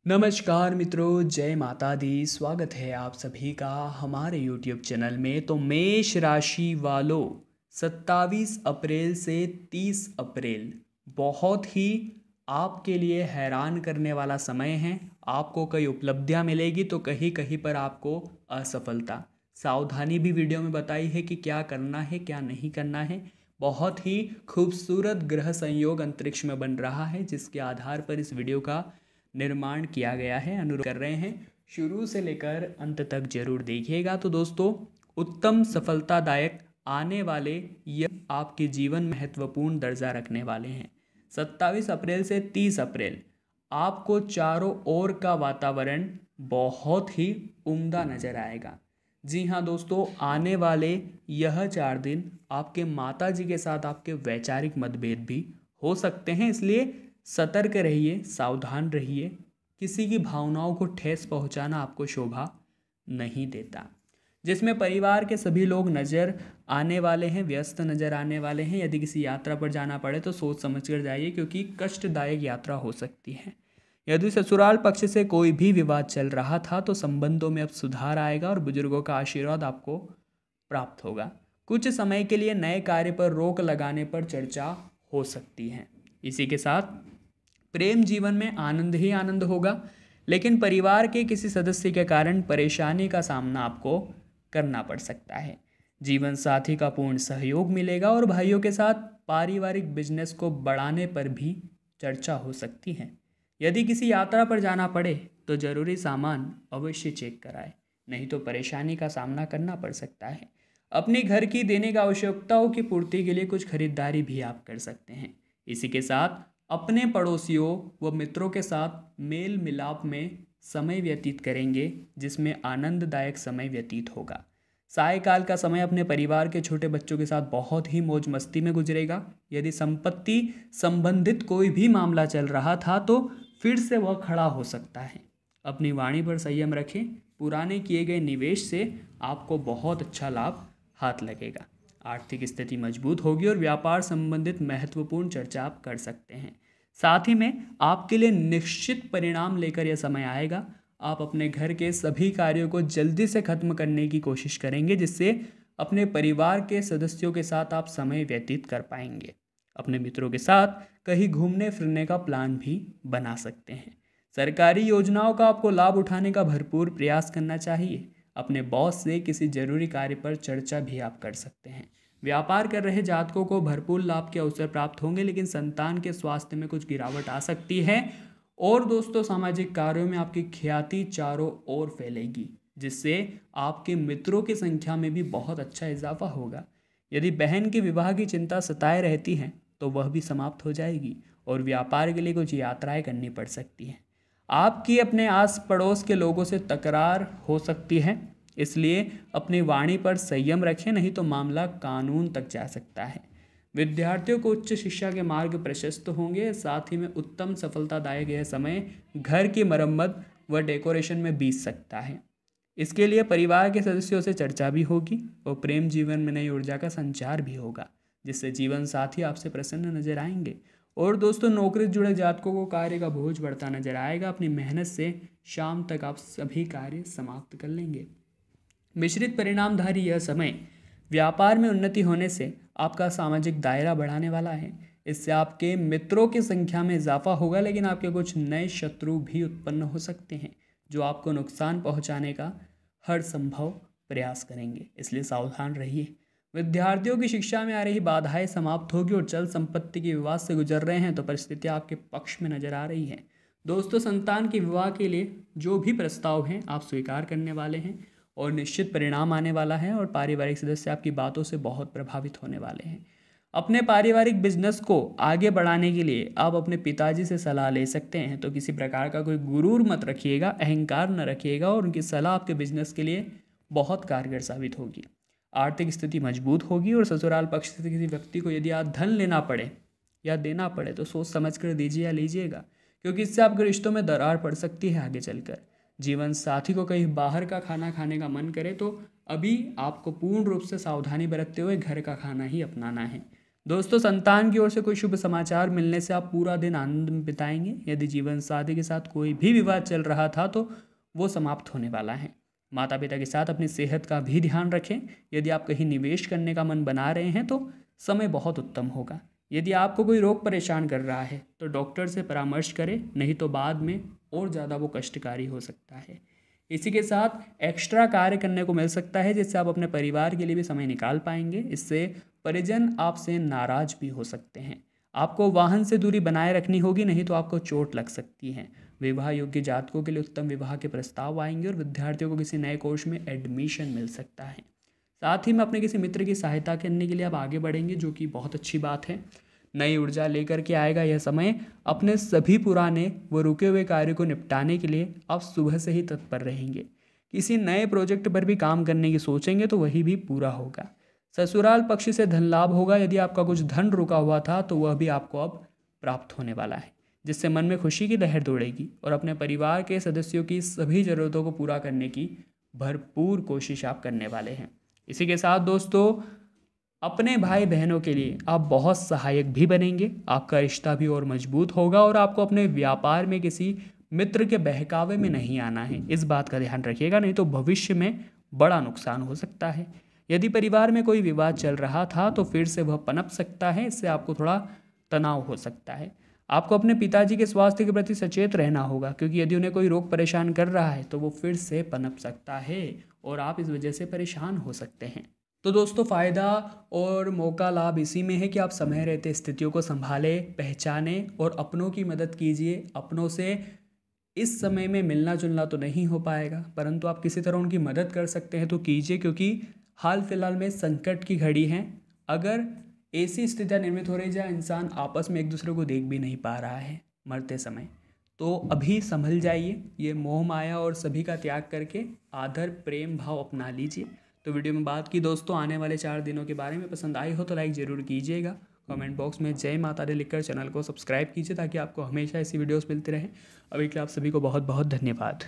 नमस्कार मित्रों, जय माता दी। स्वागत है आप सभी का हमारे YouTube चैनल में। तो मेष राशि वालों, 27 अप्रैल से 30 अप्रैल बहुत ही आपके लिए हैरान करने वाला समय है। आपको कई उपलब्धियां मिलेगी तो कहीं कहीं पर आपको असफलता। सावधानी भी वीडियो में बताई है कि क्या करना है क्या नहीं करना है। बहुत ही खूबसूरत ग्रह संयोग अंतरिक्ष में बन रहा है, जिसके आधार पर इस वीडियो का निर्माण किया गया है। अनुरोध कर रहे हैं शुरू से लेकर अंत तक जरूर देखिएगा। तो दोस्तों, उत्तम सफलतादायक आने वाले यह आपके जीवन में महत्वपूर्ण दर्जा रखने वाले हैं। 27 अप्रैल से 30 अप्रैल आपको चारों ओर का वातावरण बहुत ही उम्दा नजर आएगा। जी हाँ दोस्तों, आने वाले यह 4 दिन आपके माता जी के साथ आपके वैचारिक मतभेद भी हो सकते हैं, इसलिए सतर्क रहिए, सावधान रहिए। किसी की भावनाओं को ठेस पहुंचाना आपको शोभा नहीं देता। जिसमें परिवार के सभी लोग नज़र आने वाले हैं, व्यस्त नज़र आने वाले हैं। यदि किसी यात्रा पर जाना पड़े तो सोच समझ कर जाइए, क्योंकि कष्टदायक यात्रा हो सकती है। यदि ससुराल पक्ष से कोई भी विवाद चल रहा था तो संबंधों में अब सुधार आएगा और बुजुर्गों का आशीर्वाद आपको प्राप्त होगा। कुछ समय के लिए नए कार्य पर रोक लगाने पर चर्चा हो सकती है। इसी के साथ प्रेम जीवन में आनंद ही आनंद होगा, लेकिन परिवार के किसी सदस्य के कारण परेशानी का सामना आपको करना पड़ सकता है। जीवन साथी का पूर्ण सहयोग मिलेगा और भाइयों के साथ पारिवारिक बिजनेस को बढ़ाने पर भी चर्चा हो सकती है। यदि किसी यात्रा पर जाना पड़े तो जरूरी सामान अवश्य चेक कराएं, नहीं तो परेशानी का सामना करना पड़ सकता है। अपने घर की दैनिक आवश्यकताओं की पूर्ति के लिए कुछ खरीदारी भी आप कर सकते हैं। इसी के साथ अपने पड़ोसियों व मित्रों के साथ मेल मिलाप में समय व्यतीत करेंगे, जिसमें आनंददायक समय व्यतीत होगा। सायकाल का समय अपने परिवार के छोटे बच्चों के साथ बहुत ही मौज मस्ती में गुजरेगा। यदि संपत्ति संबंधित कोई भी मामला चल रहा था तो फिर से वह खड़ा हो सकता है। अपनी वाणी पर संयम रखें। पुराने किए गए निवेश से आपको बहुत अच्छा लाभ हाथ लगेगा। आर्थिक स्थिति मजबूत होगी और व्यापार संबंधित महत्वपूर्ण चर्चा आप कर सकते हैं। साथ ही में आपके लिए निश्चित परिणाम लेकर यह समय आएगा। आप अपने घर के सभी कार्यों को जल्दी से खत्म करने की कोशिश करेंगे, जिससे अपने परिवार के सदस्यों के साथ आप समय व्यतीत कर पाएंगे। अपने मित्रों के साथ कहीं घूमने फिरने का प्लान भी बना सकते हैं। सरकारी योजनाओं का आपको लाभ उठाने का भरपूर प्रयास करना चाहिए। अपने बॉस से किसी जरूरी कार्य पर चर्चा भी आप कर सकते हैं। व्यापार कर रहे जातकों को भरपूर लाभ के अवसर प्राप्त होंगे, लेकिन संतान के स्वास्थ्य में कुछ गिरावट आ सकती है। और दोस्तों, सामाजिक कार्यों में आपकी ख्याति चारों ओर फैलेगी, जिससे आपके मित्रों की संख्या में भी बहुत अच्छा इजाफा होगा। यदि बहन के विवाह की चिंता सताए रहती है तो वह भी समाप्त हो जाएगी और व्यापार के लिए कुछ यात्राएं करनी पड़ सकती हैं। आपकी अपने आस पड़ोस के लोगों से तकरार हो सकती है, इसलिए अपनी वाणी पर संयम रखें, नहीं तो मामला कानून तक जा सकता है। विद्यार्थियों को उच्च शिक्षा के मार्ग प्रशस्त होंगे। साथ ही में उत्तम सफलतादायक यह समय घर की मरम्मत व डेकोरेशन में बीत सकता है। इसके लिए परिवार के सदस्यों से चर्चा भी होगी और प्रेम जीवन में नई ऊर्जा का संचार भी होगा, जिससे जीवन साथी आपसे प्रसन्न नजर आएंगे। और दोस्तों, नौकरी से जुड़े जातकों को कार्य का बोझ बढ़ता नजर आएगा। अपनी मेहनत से शाम तक आप सभी कार्य समाप्त कर लेंगे। मिश्रित परिणामधारी यह समय व्यापार में उन्नति होने से आपका सामाजिक दायरा बढ़ाने वाला है। इससे आपके मित्रों की संख्या में इजाफा होगा, लेकिन आपके कुछ नए शत्रु भी उत्पन्न हो सकते हैं, जो आपको नुकसान पहुंचाने का हर संभव प्रयास करेंगे, इसलिए सावधान रहिए। विद्यार्थियों की शिक्षा में आ रही बाधाएं समाप्त होगी और चल संपत्ति के विवाद से गुजर रहे हैं तो परिस्थितियां आपके पक्ष में नजर आ रही हैं। दोस्तों, संतान के विवाह के लिए जो भी प्रस्ताव हैं आप स्वीकार करने वाले हैं और निश्चित परिणाम आने वाला है और पारिवारिक सदस्य आपकी बातों से बहुत प्रभावित होने वाले हैं। अपने पारिवारिक बिजनेस को आगे बढ़ाने के लिए आप अपने पिताजी से सलाह ले सकते हैं, तो किसी प्रकार का कोई गुरूर मत रखिएगा, अहंकार न रखिएगा और उनकी सलाह आपके बिजनेस के लिए बहुत कारगर साबित होगी। आर्थिक स्थिति मजबूत होगी और ससुराल पक्ष से किसी व्यक्ति को यदि आप धन लेना पड़े या देना पड़े तो सोच समझ कर दीजिए या लीजिएगा, क्योंकि इससे आपके रिश्तों में दरार पड़ सकती है आगे चलकर। जीवन साथी को कहीं बाहर का खाना खाने का मन करे तो अभी आपको पूर्ण रूप से सावधानी बरतते हुए घर का खाना ही अपनाना है। दोस्तों, संतान की ओर से कोई शुभ समाचार मिलने से आप पूरा दिन आनंद में बिताएंगे। यदि जीवन साथी के साथ कोई भी विवाद चल रहा था तो वो समाप्त होने वाला है। माता पिता के साथ अपनी सेहत का भी ध्यान रखें। यदि आप कहीं निवेश करने का मन बना रहे हैं तो समय बहुत उत्तम होगा। यदि आपको कोई रोग परेशान कर रहा है तो डॉक्टर से परामर्श करें, नहीं तो बाद में और ज़्यादा वो कष्टकारी हो सकता है। इसी के साथ एक्स्ट्रा कार्य करने को मिल सकता है, जिससे आप अपने परिवार के लिए भी समय निकाल पाएंगे। इससे परिजन आपसे नाराज भी हो सकते हैं। आपको वाहन से दूरी बनाए रखनी होगी, नहीं तो आपको चोट लग सकती है। विवाह योग्य जातकों के लिए उत्तम विवाह के प्रस्ताव आएंगे और विद्यार्थियों को किसी नए कोर्स में एडमिशन मिल सकता है। साथ ही में अपने किसी मित्र की सहायता करने के लिए आप आगे बढ़ेंगे, जो कि बहुत अच्छी बात है। नई ऊर्जा लेकर के आएगा यह समय। अपने सभी पुराने व रुके हुए कार्य को निपटाने के लिए आप सुबह से ही तत्पर रहेंगे। किसी नए प्रोजेक्ट पर भी काम करने की सोचेंगे तो वही भी पूरा होगा। ससुराल पक्ष से धन लाभ होगा। यदि आपका कुछ धन रुका हुआ था तो वह भी आपको अब प्राप्त होने वाला है, जिससे मन में खुशी की लहर दौड़ेगी और अपने परिवार के सदस्यों की सभी ज़रूरतों को पूरा करने की भरपूर कोशिश आप करने वाले हैं। इसी के साथ दोस्तों, अपने भाई बहनों के लिए आप बहुत सहायक भी बनेंगे। आपका रिश्ता भी और मजबूत होगा और आपको अपने व्यापार में किसी मित्र के बहकावे में नहीं आना है। इस बात का ध्यान रखिएगा, नहीं तो भविष्य में बड़ा नुकसान हो सकता है। यदि परिवार में कोई विवाद चल रहा था तो फिर से वह पनप सकता है। इससे आपको थोड़ा तनाव हो सकता है। आपको अपने पिताजी के स्वास्थ्य के प्रति सचेत रहना होगा, क्योंकि यदि उन्हें कोई रोग परेशान कर रहा है तो वो फिर से पनप सकता है और आप इस वजह से परेशान हो सकते हैं। तो दोस्तों, फ़ायदा और मौका लाभ इसी में है कि आप समय रहते स्थितियों को संभालें, पहचानें और अपनों की मदद कीजिए। अपनों से इस समय में मिलना जुलना तो नहीं हो पाएगा, परंतु आप किसी तरह उनकी मदद कर सकते हैं तो कीजिए, क्योंकि हाल फिलहाल में संकट की घड़ी है। अगर ऐसी स्थितियाँ निर्मित हो रही जहाँ इंसान आपस में एक दूसरे को देख भी नहीं पा रहा है मरते समय, तो अभी संभल जाइए। ये मोह माया और सभी का त्याग करके आदर प्रेम भाव अपना लीजिए। तो वीडियो में बात की दोस्तों आने वाले 4 दिनों के बारे में। पसंद आई हो तो लाइक ज़रूर कीजिएगा। कमेंट बॉक्स में जय माता दी लिखकर चैनल को सब्सक्राइब कीजिए, ताकि आपको हमेशा ऐसी वीडियोस मिलती रहे। अभी के लिए आप सभी को बहुत बहुत धन्यवाद।